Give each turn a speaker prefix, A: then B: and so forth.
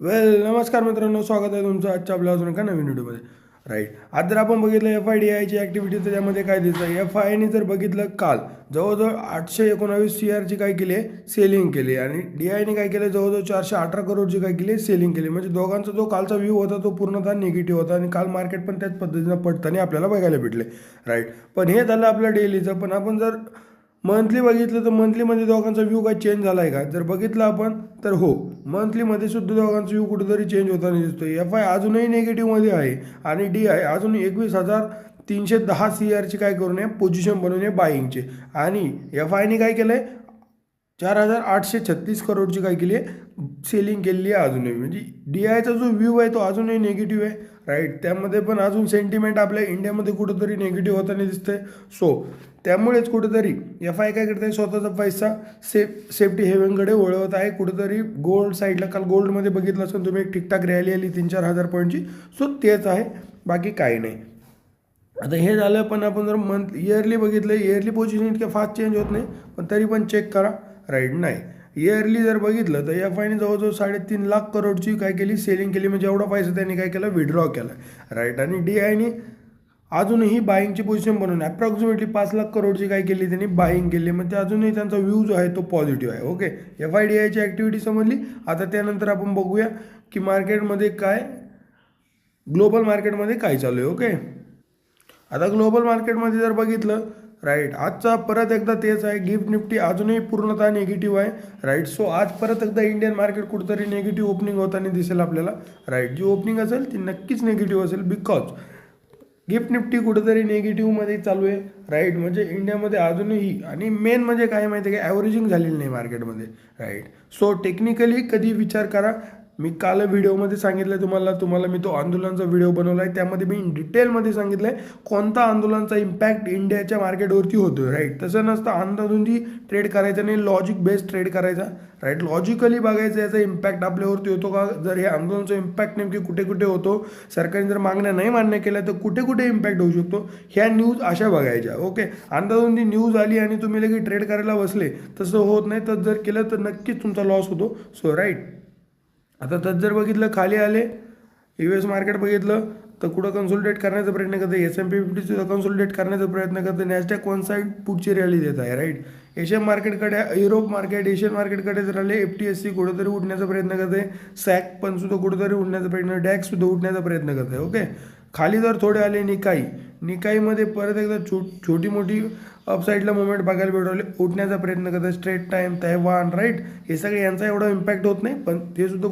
A: नमस्कार मित्रांनो, स्वागत आहे तुमचं आजच्या आपल्या अजून एका नवीन व्हिडिओमध्ये. राईट, आज जर आपण बघितलं FIDIची ॲक्टिव्हिटी, तर त्यामध्ये काय दिसतं. FIने जर बघितलं काल जवळजवळ 819 CRची काय केली आहे, सेलिंग केली आणि DIने काय केलं, जवळजवळ 418 करोडची काय केली, सेलिंग केली. म्हणजे दोघांचा जो कालचा व्ह्यू होता तो पूर्णतः निगेटिव्ह होता आणि काल मार्केट पण त्याच पद्धतीनं पडताना आपल्याला बघायला भेटले. राईट, पण हे झालं आपलं डेलीचं. पण आपण जर मंथली बघितलं तर मंथलीमध्ये दोघांचा व्ह्यू काय चेंज झाला आहे का, जर बघितलं आपण तर हो, मंथलीमध्ये सुद्धा दोघांचा व्ह्यू कुठेतरी चेंज होताना दिसतोय. FI अजूनही निगेटिव्हमध्ये आहे आणि DI अजून 21,310 CRची काय करू नये, पोझिशन बनवू नये बाईंगचे. आणि FIने काय केलं आहे, 4,836 करोडची काय केली आहे, सेलिंग केलेली आहे अजूनही. म्हणजे DIचा जो व्ह्यू आहे तो अजूनही निगेटिव्ह आहे. राईट, त्यामध्ये पण अजून सेंटिमेंट आपल्या इंडियामध्ये कुठंतरी निगेटिव्ह होताना दिसतंय. सो त्यामुळेच कुठेतरी FI काय करते, स्वतःचा पैसा सेफ्टी हेवनकडे वळवत आहे. कुठेतरी गोल्ड साईडला, काल गोल्डमध्ये बघितलं असेल तुम्ही, एक ठीकठाक रॅली आली 3-4 हजार पॉईंटची. सो तेच आहे, बाकी काही नाही. आता हे झालं. पण आपण जर इयरली बघितलं, इयरली पोझिशन इतक्या फास्ट चेंज होत नाही, पण तरी पण चेक करा. राईट, नाही इयरली जर बघितलं तर FIने जवळजवळ 3.5 लाख करोडची काय केली, सेलिंग केली. म्हणजे एवढा पैसा त्यांनी काय केला, विड्रॉ केला. राईट, आणि DIने अजूनही बाईंगची पोझिशन बनवून अप्रॉक्सिमेटली 5 लाख करोडची काय केली, त्यांनी बाईंग केली. म्हणजे अजूनही त्यांचा व्ह्यू जो आहे तो पॉझिटिव्ह आहे. ओके, FIDIची ॲक्टिव्हिटी समजली. आता त्यानंतर आपण बघूया की मार्केटमध्ये काय, ग्लोबल मार्केटमध्ये काय चालू आहे. ओके, आता ग्लोबल मार्केटमध्ये जर बघितलं, राईट, आजचा परत एकदा तेच आहे. गिफ्ट निफ्टी अजूनही पूर्णतः निगेटिव्ह आहे. राईट, सो आज परत एकदा इंडियन मार्केट कुठेतरी निगेटिव्ह ओपनिंग होताना दिसेल आपल्याला. राईट, जी ओपनिंग असेल ती नक्कीच निगेटिव्ह असेल, बिकॉज गिफ्ट निफ्टी कुठेतरी निगेटिव्हमध्ये चालू आहे. राईट, म्हणजे इंडियामध्ये अजूनही, आणि मेन म्हणजे काय माहिती आहे का, ॲव्हरेजिंग झालेली नाही मार्केटमध्ये. राईट, सो टेक्निकली कधी विचार करा. मी काल व्हिडिओमध्ये सांगितलं तुम्हाला मी तो आंदोलनाचा व्हिडिओ बनवला आहे. त्यामध्ये मी डिटेलमध्ये सांगितलं आहे कोणता आंदोलनाचा इम्पॅक्ट इंडियाच्या मार्केटवरती होतो. राईट, तसं नसतं अंधाधुंदी ट्रेड करायचं नाही, लॉजिक बेस्ड ट्रेड करायचा. राईट, लॉजिकली बघायचं याचा इम्पॅक्ट आपल्यावरती होतो का, जर हे आंदोलनाचा इम्पॅक्ट नेमकी कुठे कुठे होतो, सरकारने जर मागण्या नाही मान्य केल्या तर कुठे कुठे इम्पॅक्ट होऊ शकतो, ह्या न्यूज अशा बघायच्या. ओके, अंधाधुंदी न्यूज आली आणि तुम्ही लगेच ट्रेड करायला बसले, तसं होत नाही. तर जर केलं तर नक्कीच तुमचा लॉस होतो. सो राईट, आता तर जर बघितलं खाली आले, US मार्केट बघितलं तर कुठं कन्सोलिडेट करण्याचा प्रयत्न करते, S&P 50 सुद्धा कन्सोलिडेट करण्याचा प्रयत्न करते, नॅसडॅक वन साईड पुढची रॅली देत आहे. राईट, एशियन मार्केटकडे, युरोप मार्केट एशियन मार्केटकडे जर आले, FTSE कुठंतरी उठण्याचा प्रयत्न करते, सॅक पण सुद्धा कुठंतरी उठण्याचा प्रयत्न, डॅक्स सुद्धा उठण्याचा प्रयत्न करते. ओके, खाली जर थोडे आले निकाईमध्ये परत एकदा छोटी मोठी अपसाईडला मुवमेंट बघायला भेटवले, उठण्याचा प्रयत्न करतात. स्ट्रेट टाईम, तैवान, राईट, हे सगळे यांचा एवढा इम्पॅक्ट होत नाही, पण ते सुद्धा